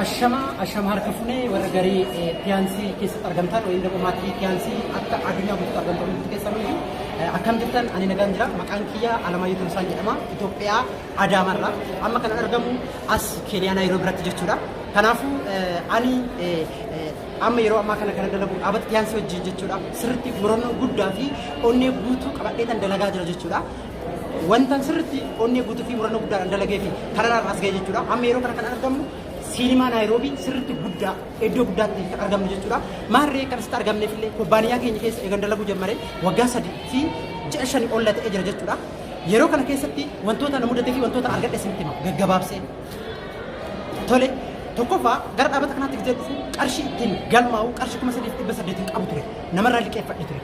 Ashama harkafune warra garii fiyansii keessatti argamtan wayii dhaboo maatii fiyansii akka addunyaa guutuu argamtan hundi keessanii akkam jirtan ani nagaan jira maqaan kiyya Alamaayyoo Tumsaan jedhama Itoophiyaa Adaamarraa amma kan argamu as Keeniyaa Naayiroobii biratti jechuudha kanaafuu ani amma yeroo ammaa kana dalagu dhaabata fiyansii wajjin jechuudha sirriitti murannoo guddaa fi onnee guutuu qabadhee tan dalagaa jira jechuudha wantan sirriitti onnee guutuu fi murannoo guddaa dalagee fi kanarraa as ga'e jechuudha amma yeroo kana kan argamu Sinima Nairobi sirriitti guddaa iddoo guddaatti kan argamnu jechuudha. Maarree kan asitti argamneef illee kubbaaniyaa keenya keessa eegan dalaguu jalqabne waggaa 3 fi 6 ol ta'ee jira jechuudha. Yeroo kana keessatti wantoota na mudatee fi wantoota argadhe isinitti hima gaggabaabsee. Tole tokkoffaa gara dhaabata kanaatti gidee dhufu qarshii ittiin galmaa'u qarshii 3,800 qabu ture. Namarraa liqeeffadhe ture.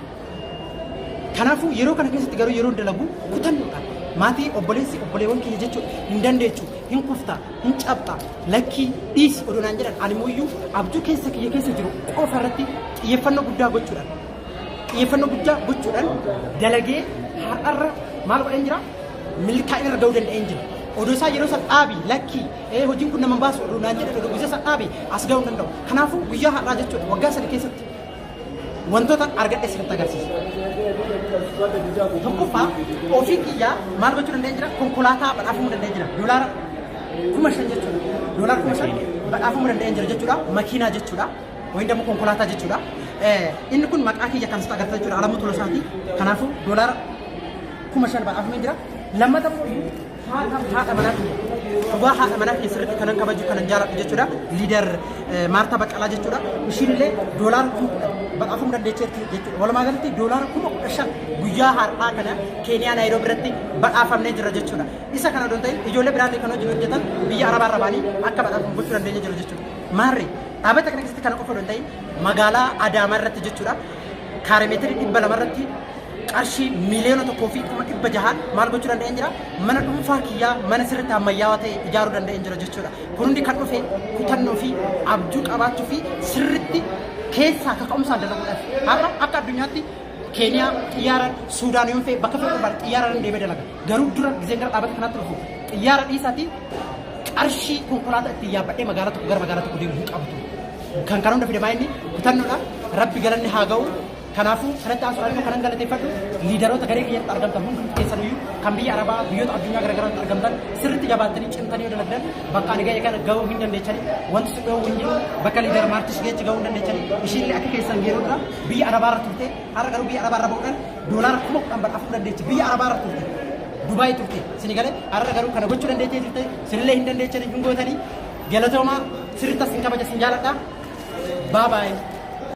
Kanaafuu yeroo kana keessatti garuu yeroo dalagu kutannoodhaan maatii obboleewwan kiyya jechuudha hin dandeechu hin kufta hin cabta lakkii dhiisi odoonaan jedhan ani mooyyuu abjuu keessa kiyya keessa jiru qofa irratti xiyyeeffannoo guddaa gochuudhaan dalagee har'arra maal godhan jira milkaa'ina irra ga'uu danda'een jira odoo isaa yeroo san dhaabi lakkii hojiin kun nama baasu odoonaan jedhan odoo guyyaa san dhaabi as ga'uu danda'u kanaafuu guyyaa har'aa jechuudha waggaa 3 keessatti wantoota argadhe sirriitti agarsiisa. Tokkoffaa ofii kiyyaa maal gochuu danda'een jira konkolaataa badhaafamuu danda'een jira doolaara 5,000 jechuudha doolaara 5,000 badhaafamuu danda'een jira jechuudha makiinaa jechuudha wayin dammoo konkolaataa jechuudha inni kun maqaa kiyya kan sitti agarsiisa jechuudha Alamuu Tolosaati kanaafuu doolaara 5,000 badhaafamee jira lammata haadha manaa kiyya dhugaa haadha manaa kiyya sirriitti kanan kabaju kanan jaaladhu jechuudha liidar Maartaa Baqqalaa jechuudha ishiinillee doolaara 10,000 badhaafamuu dandeecheetti jechuudha walumaa galatti doolaara 15,000 guyyaa har'aa kana Keeniyaa Naayiroobii biratti badhaafamnee jira jechuudha isa kana doon ta'e ijoollee biraallee kan hojii hojjetan biyya Arabaa irraa akka badhaafamu gochuu dandeenya jira jechuudha maarree dhaabata kana keessatti kana qofa doon ta'e magaalaa Adaamaa irratti jechuudha kaaremeetirii 200 irratti qarshii miliyoona 1,600 maal gochuu danda'een jira mana dhuunfaa kiyyaa mana sirriitti ammayyaawaa ta'e ijaaruu danda'een jira jechuudha kun hundi kan dhufe kutannoo fi abjuu qabaachuu fi sirriitti keessaa kaka'umsaan dalaguudhaaf har'a akka addunyaatti Keeniyaa xiyyaara Suudaan yoo ta'e bakka fedhu barbaade xiyyaaraan deemee dalaga garuu dura gizeen gara dhaabata kanaatti dhufu xiyyaara dhiisaati qarshii konkolaataa ittiin yaabbadhee magaalaa tokko gara magaalaa tokko deemu hin qabatu kan kana hunda fide maayinni kutannoodha rabbi galanni haa ga'u kanaafuu kanatti haasa'anii kanan galateeffadhu liidaroota garee kiyyatti argamtan hundi keessaniyyuu kan biyya Arabaa biyyoota addunyaa garaagaraatti argamtan sirriitti jabaattanii cimtanii yoo dalagdan bakka ani ga'e kana ga'uu hin dandeechanii wanti sun ga'uu hin jiru bakka liidar maartis geechi ga'uu hin dandeechanii ishiillee akka keessan yeroo dura biyya Arabaa irra turte har'a garuu biyya Arabaa irra ba'uudhaan doolaara 10,000 badhaafamuu dandeechi biyya Arabaa irra turte Dubaay turte sini galee har'a garuu kana gochuu dandeechee jirte sinillee hin dandeechanii hin gootanii galatoomaa sirriitti as hin kabaja sin jaaladha bye bye.